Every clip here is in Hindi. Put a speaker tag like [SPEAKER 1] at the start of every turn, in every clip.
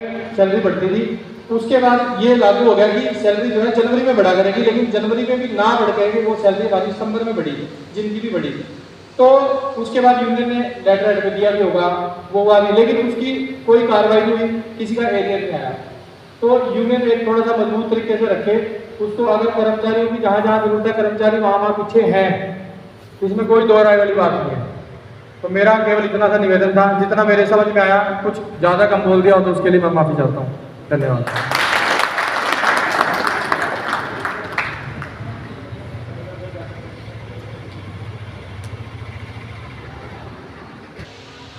[SPEAKER 1] सैलरी बढ़ती थी। उसके बाद ये लागू हो गया कि सैलरी जो है जनवरी में बढ़ा करेगी, लेकिन जनवरी में भी ना बढ़ करेगी वो सैलरी हमारी दिसंबर में बढ़ी, जिनकी भी बढ़ी। तो उसके बाद यूनियन ने लेटर हेड पे दिया भी होगा वो हुआ भी, लेकिन उसकी कोई कार्रवाई नहीं हुई, किसी का एरिया नहीं आया। तो यूनियन एक थोड़ा सा मजबूत तरीके से रखे उसको, अगर कर्मचारियों की जहाँ जहाँ जरूरत है कर्मचारी वहाँ पीछे हैं, इसमें कोई दो राय वाली बात नहीं है। तो मेरा केवल इतना सा निवेदन था, जितना मेरे समझ में आया, कुछ ज़्यादा कम बोल दिया हो तो उसके लिए मैं माफ़ी चाहता हूँ। धन्यवाद।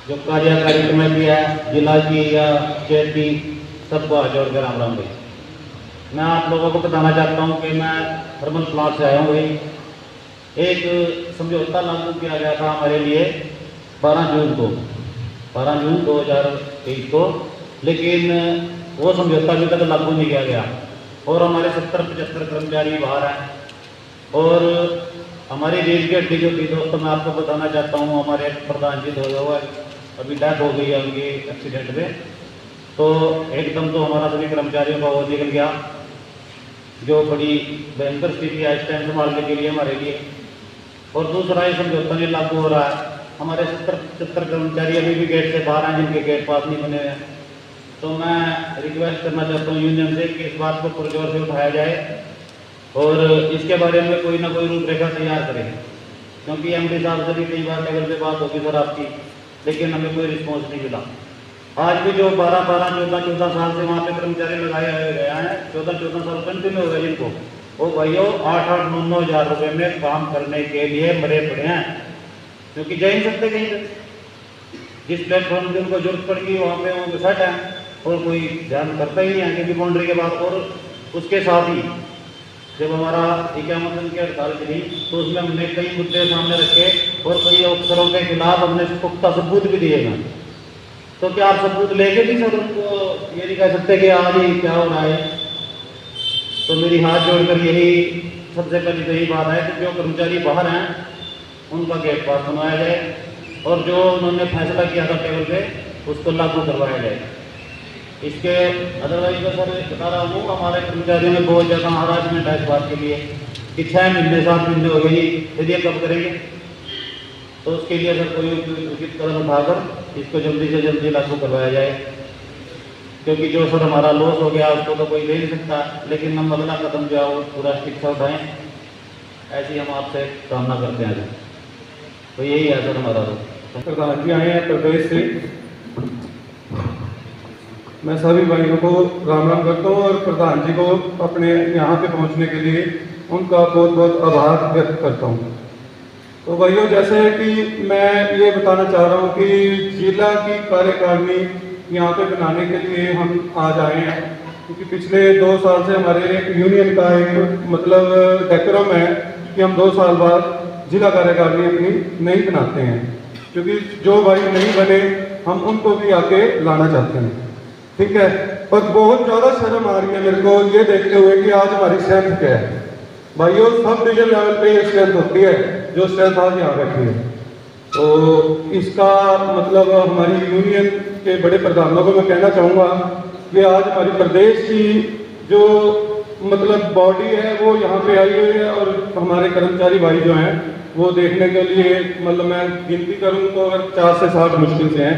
[SPEAKER 2] जो कार्यकारी कमेटी है जिला की या स्टेट की, सबको हाथ जोड़कर राम राम भाई। मैं आप लोगों को बताना चाहता हूँ कि मैं थर्मल प्लांट से आया हूँ भाई। एक समझौता लागू किया गया था हमारे लिए 12 जून 2023 को, लेकिन वो समझौता अभी तक लागू नहीं किया गया और हमारे 70-75 कर्मचारी बाहर हैं। और हमारी रेल की हड्डी जो थी दोस्तों, मैं आपको बताना चाहता हूँ, हमारे प्रधान जी धोए हुआ अभी डेथ हो गई है उनकी एक्सीडेंट में। तो एकदम तो हमारा सभी कर्मचारियों का वो निकल गया, जो बड़ी भयंकर स्थिति है इस टाइम संभालने के लिए हमारे लिए। और दूसरा ये समझौता नहीं लागू हो रहा है, हमारे 70-75 कर्मचारी अभी भी गेट से बाहर हैं, जिनके गेट पास नहीं बने हुए हैं। तो मैं रिक्वेस्ट करना चाहता हूँ यूनियन से कि इस बात को पुरजोर से उठाया जाए और इसके बारे में कोई ना कोई रूपरेखा तैयार करें, क्योंकि एमडी साहब से भी कई बार लेवल पे बात होगी सर आपकी, लेकिन हमें कोई रिस्पॉन्स नहीं मिला। आज भी जो 12-14 साल से वहाँ पे कर्मचारी लगाए हुए गए हैं, 14 साल कंटिन्यू हो गए जिनको, वो भाइयों 8-8, 9-9 हज़ार रुपये में काम करने के लिए मरे पड़े हैं, क्योंकि जा ही सकते कहीं पे। जिस प्लेटफॉर्म की उनको जरूरत पड़ेगी वहाँ पे वो सेट है और कोई ध्यान करता ही नहीं है क्योंकि बाउंड्री के बाद। और उसके साथ ही जब हमारा इक्यावन की हड़ताल चली तो उसमें हमने कई मुद्दे सामने रखे और कई अफसरों के खिलाफ हमने पुख्ता सबूत भी दिए हैं। तो क्या आप सबूत लेके भी सर उनको ये नहीं कह सकते कि आज ही क्या हो रहा है? तो मेरी हाथ जोड़कर यही सबसे पहले तो यही बात है कि जो कर्मचारी बाहर हैं उनका गेट पास बनवाया जाए और जो उन्होंने फैसला किया था टेबल पे उसको लागू करवाया जाए। इसके अदरवाइज तो सर बता रहा हूँ, हमारे कर्मचारियों में बहुत ज़्यादा हरासमेंट है इस बात के लिए कि 6 महीने 7 महीने हो गई, फिर ये कब करेंगे? तो उसके लिए सर कोई उचित कदम उठाकर इसको जल्दी से जल्दी लागू करवाया जाए, क्योंकि जो सर हमारा लॉस हो गया उसको तो कोई ले नहीं सकता, लेकिन हम अगला कदम जो है वो पूरा शिक्षा उठाएँ, ऐसी हम आपसे कामना करते हैं। तो यही है सर हमारा।
[SPEAKER 1] प्रधान जी आए हैं प्रदेश से, मैं सभी भाइयों को राम राम करता हूँ और प्रधान जी को अपने यहाँ पे पहुँचने के लिए उनका बहुत बहुत आभार व्यक्त करता हूँ। तो भाइयों, जैसे कि मैं ये बताना चाह रहा हूँ कि जिला की कार्यकारिणी यहाँ पे बनाने के लिए हम आज आए हैं, क्योंकि पिछले 2 साल से हमारे यूनियन का एक मतलब डेकोरम है कि हम 2 साल बाद जिला कार्यकारिणी अपनी नहीं बनाते हैं, क्योंकि जो भाई नहीं बने हम उनको भी आके लाना चाहते हैं। ठीक है, और बहुत ज़्यादा शर्म आ रही है मेरे को ये देखते हुए कि आज हमारी स्ट्रेंथ क्या है। भाइयों, सब डिवीजन लेवल पे ये स्ट्रेंथ होती है जो स्ट्रेंथ आज यहाँ बैठी है। तो इसका मतलब हमारी यूनियन के बड़े प्रधानों को मैं कहना चाहूँगा कि आज हमारी प्रदेश की जो मतलब बॉडी है वो यहाँ पे आई हुई है और हमारे कर्मचारी भाई जो हैं वो देखने के लिए मतलब मैं गिनती करूँ तो अगर 4 से 7 मुश्किल से हैं,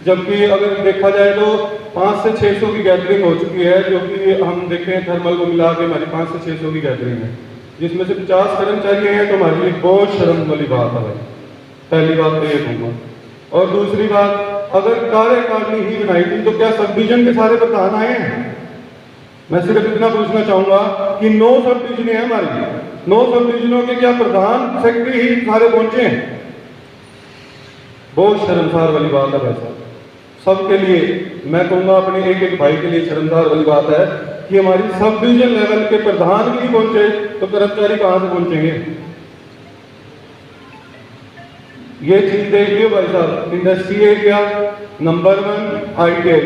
[SPEAKER 1] जबकि अगर देखा जाए तो 5 से 600 की गैदरिंग हो चुकी है, जो कि हम देखें थर्मल को मिला के हमारी 5 से 600 की गैदरिंग है, जिसमें से 50 कर्मचारी हैं। तो हमारे लिए बहुत शर्म वाली बात है। पहली बात तो ये कहूँगा। और दूसरी बात, अगर कार्यकारिणी ही बनाई थी तो क्या सब डिवीजन के सारे प्रधान आए हैं? मैं सिर्फ इतना पूछना चाहूँगा कि 9 सब डिवीजन है हमारी, 9 सब डिवीजनों के क्या प्रधान सेक्रेटरी ही सारे पहुँचे हैं? बहुत शर्मसार वाली बात है भाई साहब। सबके लिए मैं कहूँगा, अपने एक एक भाई के लिए शर्मसार वाली बात है कि हमारी सब डिवीजन लेवल के प्रधान भी नहीं पहुँचे तो कर्मचारी कहाँ से पहुँचेंगे? ये चीज देख लियो भाई साहब। इंडस्ट्री एरिया नंबर 1 ITI,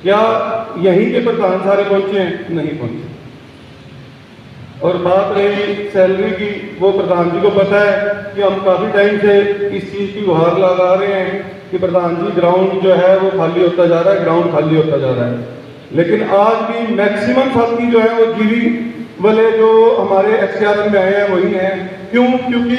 [SPEAKER 1] क्या यहीं के प्रधान सारे पहुँचे हैं? नहीं पहुँचे। और बात रही सैलरी की, वो प्रधान जी को पता है कि हम काफ़ी टाइम से इस चीज़ की गुहार लगा रहे हैं कि प्रधान जी ग्राउंड जो है वो खाली होता जा रहा है, ग्राउंड खाली होता जा रहा है। लेकिन आज भी मैक्सिमम साथी जो है वो जीवी वाले जो हमारे XRM में आए हैं वही हैं। क्यों? क्योंकि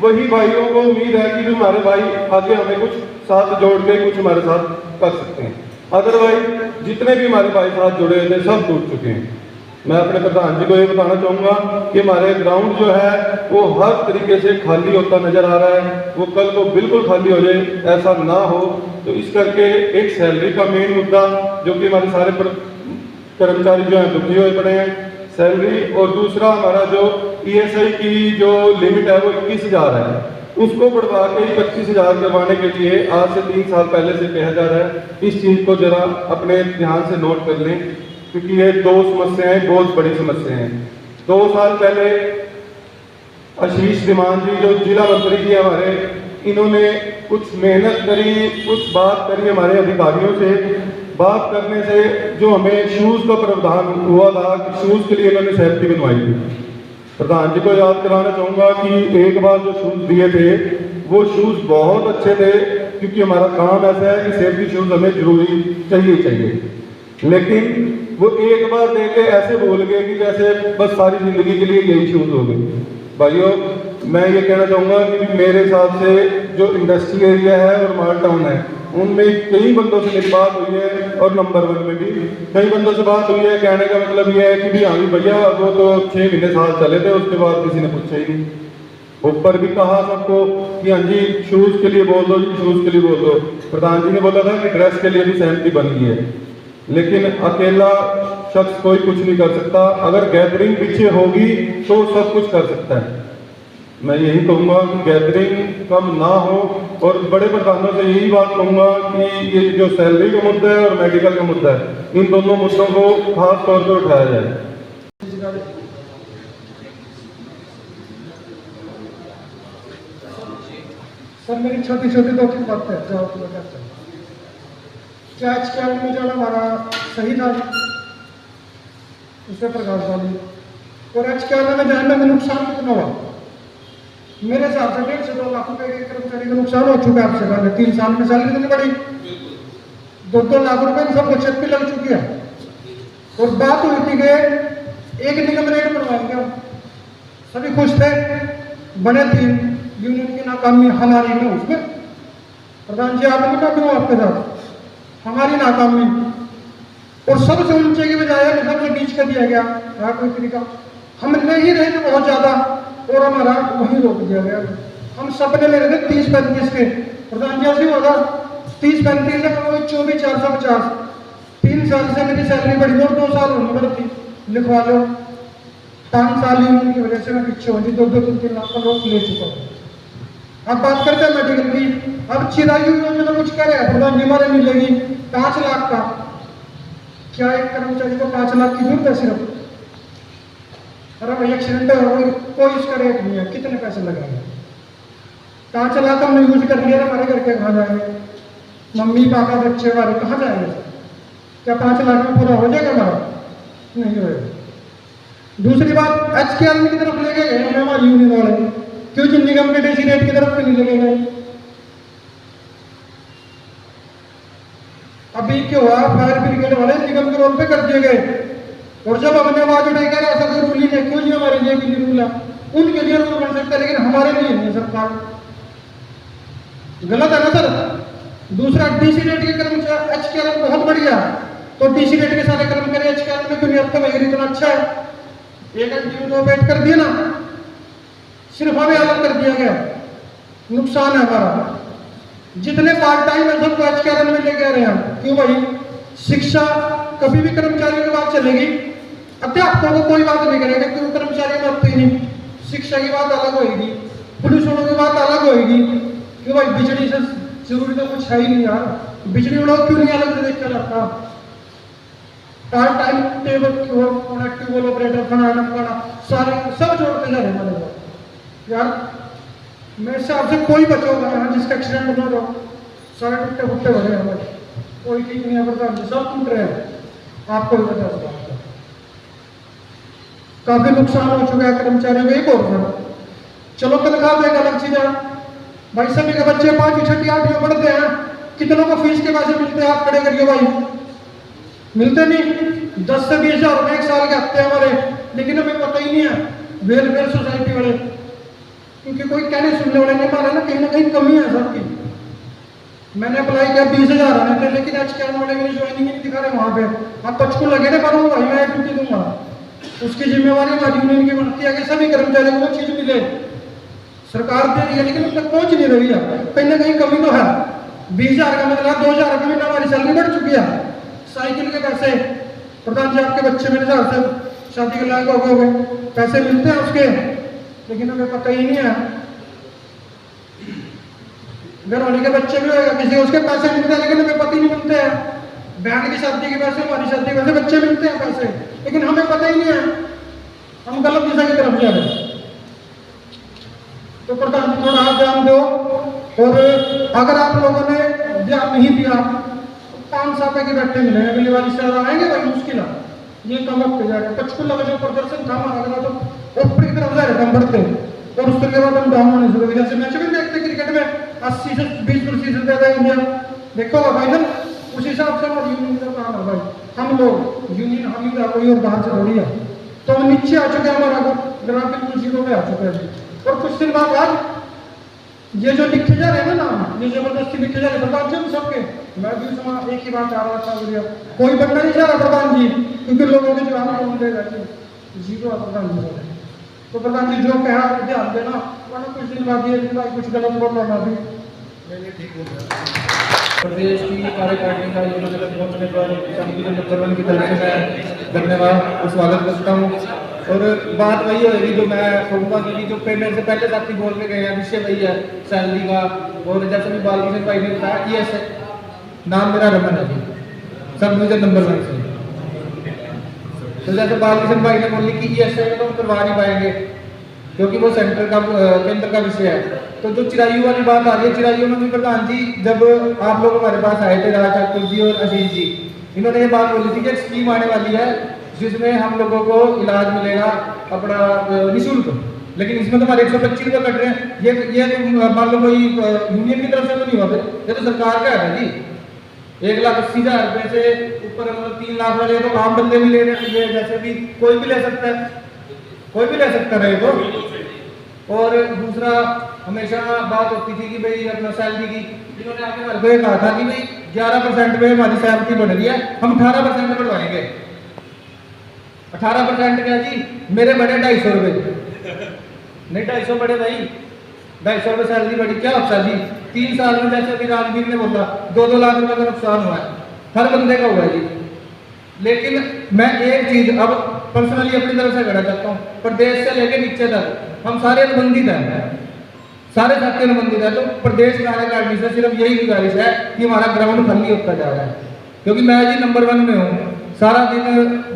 [SPEAKER 1] वही भाइयों को उम्मीद है कि हमारे भाई आगे हमें कुछ साथ जोड़ के कुछ हमारे साथ कर सकते हैं। अदरवाइज जितने भी हमारे भाई साथ जुड़े हुए थे सब टूट चुके हैं। मैं अपने प्रधान जी को ये बताना चाहूँगा कि हमारे ग्राउंड जो है वो हर तरीके से खाली होता नजर आ रहा है। वो कल को बिल्कुल खाली हो जाए, ऐसा ना हो। तो इस करके एक सैलरी का मेन मुद्दा जो कि हमारे सारे कर्मचारी जो हैं दुखी हुए पड़े हैं, सैलरी। और दूसरा हमारा जो ESI की जो लिमिट है वो 21,000 है, उसको बढ़वा के 25,000 करवाने के लिए आज से 3 साल पहले से कहा जा रहा है। इस चीज़ को जरा अपने ध्यान से नोट कर लें, क्योंकि ये 2 समस्याएं बहुत बड़ी समस्याएं हैं। 2 साल पहले आशीष धीमान जी जो जिला मंत्री जी हमारे, इन्होंने कुछ मेहनत करी, कुछ बात करी हमारे अधिकारियों से। बात करने से जो हमें शूज़ का प्रावधान हुआ था कि शूज़ के लिए इन्होंने सेफ्टी बनवाई थी। प्रधान जी को याद कराना चाहूँगा कि एक बार जो शूज़ दिए थे वो शूज़ बहुत अच्छे थे, क्योंकि हमारा काम ऐसा है कि सेफ्टी शूज़ हमें जरूरी चाहिए। लेकिन वो एक बार दे के ऐसे बोल गए कि जैसे बस सारी जिंदगी के लिए यही शूज़ हो गए। भाइयों, मैं ये कहना चाहूँगा कि मेरे हिसाब से जो इंडस्ट्री एरिया है और माल टाउन है, उनमें कई बंदों से मेरी बात हुई है, और नंबर 1 में भी कई बंदों से बात हुई है। कहने का मतलब ये है कि भी हाँ भी भैया वो तो 6 महीने साल चले थे, उसके बाद किसी ने पूछा ही नहीं। ऊपर भी कहा सबको कि हाँ जी शूज़ के लिए बोल दो जी, शूज़ के लिए बोल दो। प्रधान जी ने बोला था कि ड्रेस के लिए भी सहमति बन गई है, लेकिन अकेला शख्स कोई कुछ नहीं कर सकता। अगर गैदरिंग पीछे होगी तो सब कुछ कर सकता है। मैं यही कहूँगा कि गैदरिंग कम ना हो, और बड़े प्रधानों से यही बात कहूँगा कि ये जो सैलरी का मुद्दा है और मेडिकल का मुद्दा है, इन दोनों मुद्दों को खास तौर पर उठाया जाए।
[SPEAKER 3] सर मेरी छोटी छोटी 2-3 बातें हैं जो आपको बताना चाहूँ। क्या HKL में जो हमारा सही था उससे प्रकाश डाली, और HKL में जाने में नुकसान कितना हुआ? मेरे हिसाब से 1.5 से 2 लाख रुपए के कर्मचारी का नुकसान हो चुका है आपसे पहले 3 साल में। सैलरी कितनी बढ़ी? 2-2 लाख रुपए सबको चेक भी लग चुकी है। और बात हुई थी कि एक निगम रेट बनवाएंगे, सभी खुश थे, बने 3 यूनियन की नाकामी हमारी में उसमें। प्रधान जी आपने क्या क्यों आपके साथ हमारी नाकामी, और सबसे ऊंचे की बजाय सबसे बीच कर दिया गया कोई तरीका। हम ले ही रहे थे बहुत ज्यादा, और हमारा वहीं रोक दिया गया। हम सब ने ले रहे थे 30-35 के। प्रधान जी ऐसे होगा 30-35 से 24,450। 3 साल से मेरी सैलरी बढ़ी और 2 साल होने वाली थी, लिखवा लो। 5 साल यूनियन की वजह से मैं पीछे हो जी 2-3 लाख का लोन ले चुका हूँ। अब बात करते हैं मेडिकल की। अब चिरायु योजना कुछ कह रहे हैं प्रधान जी हमारे मिलेगी 5 लाख का। क्या एक कर्मचारी को 5 लाख की जरूरत है सिर्फ? अरे भाई एक्सीडेंट हो कोई इसका रेट नहीं है, कितने पैसे लगाएंगे? 5 लाख हमने यूज कर लिया, हमारे घर के कहाँ जाएंगे? मम्मी पापा बच्चे वाले कहाँ जाएंगे? क्या 5 लाख में पूरा हो जाएगा हमारा? नहीं होगा। दूसरी बात HKL की तरफ लेके गए हमें हमारी यूनियन वाले, क्यों जी निगम के डीसी रेट की तरफ भी नहीं लेके गए? अभी क्या हुआ, फायर ब्रिगेड वाले निगम के रोल पे कर दिए गए, और जब हमने आवाज उठाई कह रहे ऐसा कोई रूल ही नहीं, क्यों जी हमारे लिए भी रूल है? उनके लिए रूल बन सकता है लेकिन हमारे लिए नहीं। सरकार गलत है ना सर? दूसरा डीसी रेट के कर्मचारी HKL बहुत बढ़िया, तो डीसी रेट के सारे कर्मचारी HKL में क्यों नहीं? अब तो वही इतना अच्छा है, 1 घंटे में 2 बैठ कर दिए ना, सिर्फ हमें अलग कर दिया गया। नुकसान है हमारा। जितने पार्ट टाइम है सबको HKL में लेके आ रहे हैं। क्यों भाई? शिक्षा कभी भी कर्मचारियों की बात चलेगी, अध्यापकों को कोई बात नहीं करेगा क्योंकि कर्मचारी में अब नहीं। शिक्षा की बात अलग होगी, पुलिस वालों की बात अलग होगी। क्यों भाई? बिजली से जरूरी तो कुछ है ही नहीं यार, बिजली वालों क्यों नहीं अलग से देख कर रखा? पार्ट टाइम टेबल ऑपरेटर बनाना सारे सब जोड़ते जा रहे हैं यार। मेरे हिसाब से कोई बचा होगा यहाँ जिसका एक्सीडेंट ना हो, सारे टूटे फुटे हो रहे हैं हमारे, कोई ठीक नहीं है प्रधान जी, सब टूट रहे हैं। आपको भी पता होगा काफी नुकसान हो चुका है कर्मचारियों को। एक और था, चलो तनख्वाह तो एक अलग चीज है भाई, सभी के बच्चे 5वीं 6वीं 8वीं पढ़ते हैं, कितनों को फीस के पैसे मिलते हैं, आप खड़े करिए भाई, मिलते नहीं। 10 से 20 हजार रुपये एक साल के हफ्ते हमारे, लेकिन हमें पता ही नहीं है वेलफेयर सोसाइटी वाले, क्योंकि कोई कहने सुनने वाले नहीं मारे ना कहीं कमी है सबकी। मैंने अप्लाई किया 20,000 आने थे, लेकिन आज क्या वाले मेरी ज्वाइनिंग नहीं दिखा रहे वहाँ पे। अब पचकू लगे ना करूँगा भाई, मैं ड्यूटी दूंगा, उसकी जिम्मेवारी हमारी यूनियन की बनती है कि सभी कर्मचारियों को वो चीज़ मिले। सरकार दे रही है लेकिन अब तक पहुँच नहीं रही है, कहीं ना कहीं कमी तो है। 20,000 का मतलब 2,000 रुपये महीना हमारी सैलरी बढ़ चुकी है। साइकिल के पैसे, प्रधान जी आपके बच्चे मेरे हिसाब से शादी के लायक हो गए, पैसे मिलते हैं उसके, लेकिन हमें पता ही नहीं है। घर वाले के बच्चे भी होगा किसी, उसके पैसे मिलते हैं लेकिन हमें पता ही नहीं मिलते हैं। बहन की शादी के पैसे, हमारी शादी के पैसे, बच्चे मिलते हैं पैसे, लेकिन हमें पता ही नहीं है, हम गलत दिशा की तरफ जा रहे हैं। तो प्रधान जी थोड़ा आप ध्यान दो, और अगर आप लोगों ने ध्यान नहीं दिया तो 5 साल के बैठे मिलेंगे, अगली बार इससे आएंगे भाई मुश्किल है। ये कम होते जा रहे हैं। पंचकुला का जो प्रदर्शन था हमारा तो ऊपर की तरफ जा रहे हम बढ़ते, और उसके बाद हम डाउन होने शुरू। जैसे मैच भी देखते क्रिकेट में 80 से 20% ज्यादा इंडिया देखो फाइनल, उस हिसाब से हमारी यूनियन का काम है भाई। हम लोग यूनियन हम ही कोई और बाहर से थोड़ी है, तो हम नीचे आ चुके हैं, हमारा ग्राफ बिल्कुल जीरो पे आ चुका है। और कुछ दिन बाद ये जो लिखे जा रहे हैं ना नाम, ये जबरदस्ती लिखे जा रहे हैं प्रधान जी हम सबके। मैं भी उसमें एक ही बात आ रहा था, कोई बनना नहीं चाह रहा प्रधान जी, क्योंकि लोगों के जो हम कौन देगा जीरो है प्रधान जी। तो प्रधान जी जो कहा ध्यान देना, वरना कुछ दिन बाद ये कुछ गलत बोल रहा भी
[SPEAKER 4] प्रदेश की कार्यकारिणी का योजना तक पहुँचने पर समिति के नंबर 1 की तरफ से मैं धन्यवाद और स्वागत करता हूँ। और बात वही होगी जो मैं कहूँगा कि जो पेमेंट से पहले साथी बोल के गए हैं, विषय वही है सैलरी का। और जैसे भी बालकिशन भाई ने बताया, ये नाम मेरा रमन है जी, सब डिवीजन नंबर 1 से। तो जैसे बालकिशन भाई ने बोली कि ये तो हम करवा नहीं पाएंगे क्योंकि वो सेंटर का केंद्र का विषय है। तो जो चिरायु वाली बात आ रही है, चिरायु में भी प्रधान जी जब आप लोग हमारे पास आए थे, राज ठाकुर जी और आशीष जी, इन्होंने ये बात बोली थी कि एक स्कीम आने वाली है जिसमें हम लोगों को इलाज मिलेगा अपना निःशुल्क। लेकिन इसमें तो हमारे 125 रुपये कट रहे हैं। ये मान लो कोई यूनियन की तरफ से तो नहीं हुआ, ये तो सरकार का है जी। 1,80,000 रुपये से ऊपर मतलब 3 लाख वाले तो आम बंदे भी ले रहे हैं, जैसे भी कोई भी ले सकता है, कोई भी ले सकता रहे तो। और दूसरा हमेशा बात होती थी कि भाई अपना सैलरी की, इन्होंने आगे हमारे को ये कहा था कि भाई 11% पे हमारी सैलरी बढ़ रही है, हम 18% बढ़वाएंगे। 18% क्या जी, मेरे बड़े 250 रुपये नहीं, 250 बड़े भाई, 250 रुपये सैलरी बढ़ी, क्या होता जी 3 साल में। जैसे अभी राजवीर ने बोला 2-2 लाख रुपये का नुकसान हुआ है, हर बंदे का हुआ है जी। लेकिन मैं एक चीज अब पर्सनली अपनी तरफ से कहना चाहता हूँ, प्रदेश से लेकर नीचे तक हम सारे अनुबंधित हैं, सारे साथी अनुबंधित है। तो प्रदेश कार्यकारिणी से सिर्फ यही गुजारिश है कि हमारा ग्राउंड खाली होता जा रहा है, क्योंकि मैं जी नंबर 1 में हूँ। सारा दिन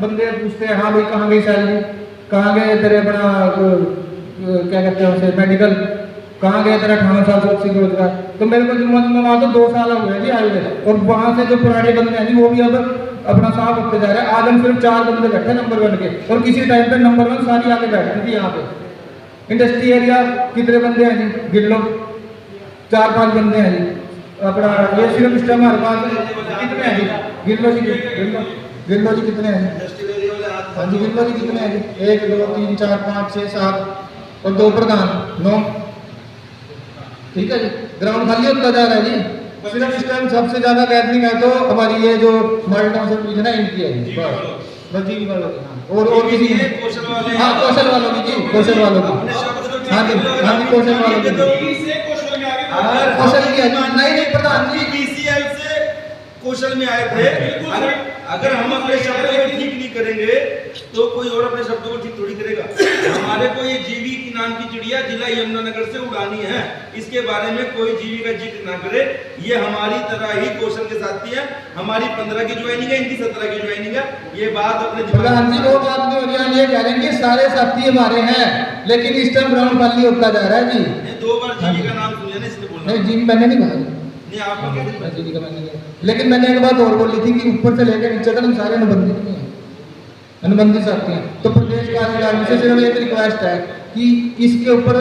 [SPEAKER 4] बंदे पूछते हैं, हाँ भाई कहाँ गई सैलरी, कहाँ गए तेरे अपना क्या कहते हैं उसे मेडिकल, कहाँ गए तेरा 58 साल से 80 रोजगार। तो मेरे को वहाँ तो 2 साल हो गए जी आए हुए, और वहाँ से जो पुराने बंदे हैं जी वो भी अब अपना साफ होते जा रहे हैं। आज हम सिर्फ 4 बंदे बैठे नंबर 1 के, और किसी टाइम पे नंबर 1 सारी आके बैठती थी यहाँ पे। इंडस्ट्री एरिया कितने बंदे हैं जी, गिन लो, 4-5 बंदे हैं जी। अपना ये सिर्फ सिस्टम हमारे पास कितने हैं जी, गिन लो जी, गिन लो जी कितने हैं। हाँ जी गिन लो जी कितने हैं जी, 1 2 3 4 5 6 7 और 2 प्रधान 9। ठीक है जी, ग्राउंड खाली होता जा रहा है जी। सिर्फ इस टाइम सबसे ज्यादा गैदरिंग है तो हमारी ये जो मॉडल टाउन सर्विस है ना, इनकी है जी, बस जी वालों की। और किसी कौशल वाले, हाँ कौशल वालों की जी, कौशल वालों की, हाँ जी कौशल वालों की, कौशल की है। नहीं प्रधान जी
[SPEAKER 5] बीसीएल से कौशल में आए थे। अगर हम अपने शब्दों को ठीक नहीं करेंगे तो कोई और अपने शब्दों को ठीक थोड़ी करेगा। हमारे को ये जीवी की नाम की चिड़िया जिला यमुनानगर से उड़ानी है, इसके बारे में कोई जीवी का जिक्र ना करे। ये हमारी तरह ही कौशल के साथी है, हमारी 15 की ज्वाइनिंग है, इनकी 17 की ज्वाइनिंग है। ये बात अपने
[SPEAKER 4] प्रधान जी वो बात नहीं हो रही है, ये कह रहे हैं कि सारे साथी हमारे हैं, लेकिन इस टाइम ग्राउंड खाली होता जा रहा है जी।
[SPEAKER 5] 2 बार जीवी का नाम सुनिए ना, इसलिए बोल रहा
[SPEAKER 4] नहीं जीवी मैंने नहीं कहा,
[SPEAKER 5] नहीं आपको क्या
[SPEAKER 4] जीवी का मैंने नहीं। लेकिन मैंने एक बात और बोली थी कि ऊपर से लेकर नीचे तक हम सारे अनुबंधित नहीं हैं, अनुबंधित साथी हैं। तो प्रदेश कार्यकारिणी से सिर्फ एक रिक्वेस्ट है कि इसके ऊपर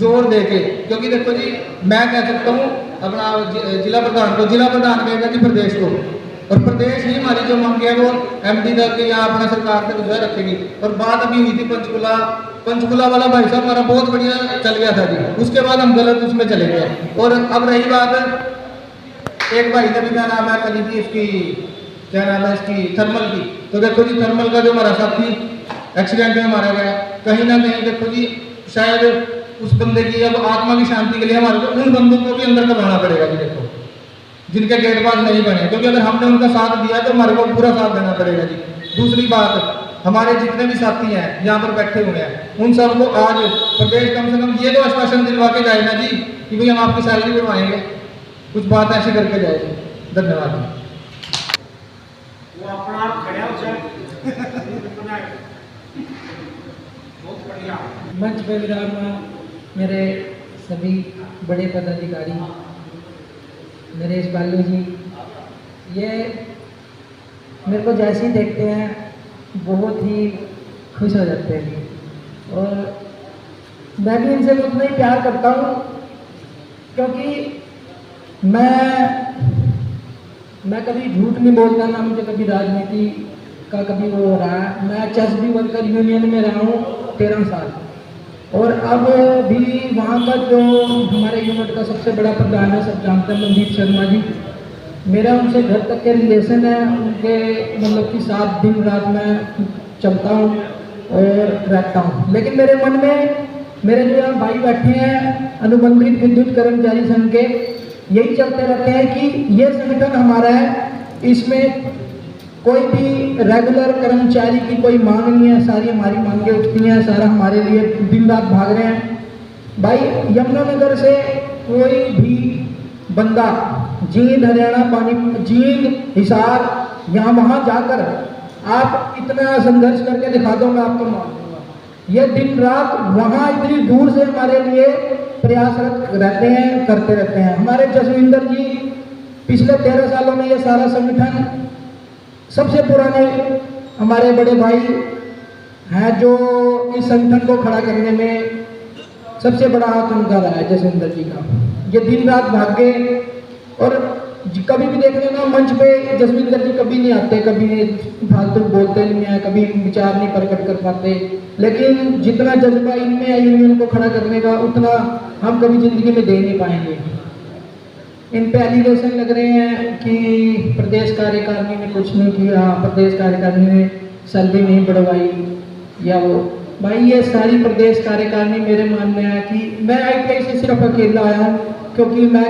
[SPEAKER 4] जोर देके, क्योंकि देखो जी मैं कह सकता हूँ अपना जिला प्रधान को, जिला प्रधान कहेगा कि प्रदेश को, और प्रदेश ही हमारी जो मांग है वो एमडी तक या अपना सरकार तक जो है रखेगी। और बात अभी हुई थी पंचकुला वाला भाई साहब हमारा बहुत बढ़िया चल गया था जी, उसके बाद हम गलत उसमें चले गए। और अब रही बात एक भाई ने भी क्या नाम है कली थी इसकी, क्या नाम है इसकी, थर्मल की। तो देखो जी थर्मल का जो हमारा साथी एक्सीडेंट में मारा गया, कहीं ना कहीं देखो जी शायद उस बंदे की अब आत्मा की शांति के लिए हमारे को उन बंदों को भी अंदर करवाना पड़ेगा जी, देखो जिनके गेट पास नहीं बने, क्योंकि अगर हमने उनका साथ दिया तो हमारे को पूरा साथ देना पड़ेगा जी। दूसरी बात, हमारे जितने भी साथी हैं यहाँ पर बैठे हुए हैं, उन सबको आज प्रदेश कम से कम ये तो आश्वासन दिलवा के जाए ना जी कि भाई हम आपकी सैलरी बढ़वाएंगे, कुछ बात ऐसी करके जाए जी। धन्यवाद जी।
[SPEAKER 3] वो अपना आप खड़ा हो जाए। बहुत बढ़िया।
[SPEAKER 6] मंच पे विराजमान मेरे सभी बड़े पदाधिकारी, नरेश बालू जी, ये मेरे को जैसे ही देखते हैं बहुत ही खुश हो जाते हैं, और मैं भी इनसे उतना ही प्यार करता हूँ, क्योंकि मैं कभी झूठ नहीं बोलता, ना मुझे कभी राजनीति का कभी वो हो रहा है। मैं चेस भी वर्कर यूनियन में रहा हूँ 13 साल, और अब भी वहाँ का जो हमारे यूनिट का सबसे बड़ा प्रधान है, सब जानते हैं, मनदीप शर्मा जी, मेरा उनसे घर तक के रिलेशन है, उनके मतलब कि साथ दिन रात मैं चलता हूँ और रहता हूँ। लेकिन मेरे मन में मेरे जो यहाँ भाई बैठे हैं अनुबंधित विद्युत कर्मचारी संघ के, यही चलते रहते हैं कि ये संगठन हमारा है, इसमें कोई भी रेगुलर कर्मचारी की कोई मांग नहीं है, सारी हमारी मांगें उठती हैं, सारा हमारे लिए दिन रात भाग रहे हैं। भाई यमुनानगर से कोई भी बंदा जींद हरियाणा पानी जींद हिसार यहाँ वहाँ जाकर आप इतना संघर्ष करके दिखा दो, मैं आपको मान दूंगा। ये दिन रात वहाँ इतनी दूर से हमारे लिए प्रयासरत रहते हैं, करते रहते हैं। हमारे जसविंदर जी पिछले 13 सालों में ये सारा संगठन, सबसे पुराने हमारे बड़े भाई हैं जो इस संगठन को खड़ा करने में सबसे बड़ा हाथ उनका रहा है, जसविंदर जी का। ये दिन रात भागे, और कभी भी देख लेना मंच पे जसविंदर जी कभी नहीं आते, कभी फालतू बोलते नहीं है, कभी विचार नहीं प्रकट कर पाते, लेकिन जितना जज्बा इनमें है यूनियन को खड़ा करने का, उतना हम कभी जिंदगी में दे नहीं पाएंगे। इन पे एलिगेशन लग रहे हैं कि प्रदेश कार्यकारिणी ने कुछ नहीं किया, प्रदेश कार्यकारिणी ने सैलरी नहीं बढ़वाई या वो। भाई ये सारी प्रदेश कार्यकारिणी मेरे मानने है कि मैं ITI से सिर्फ अकेला आया हूँ, क्योंकि मैं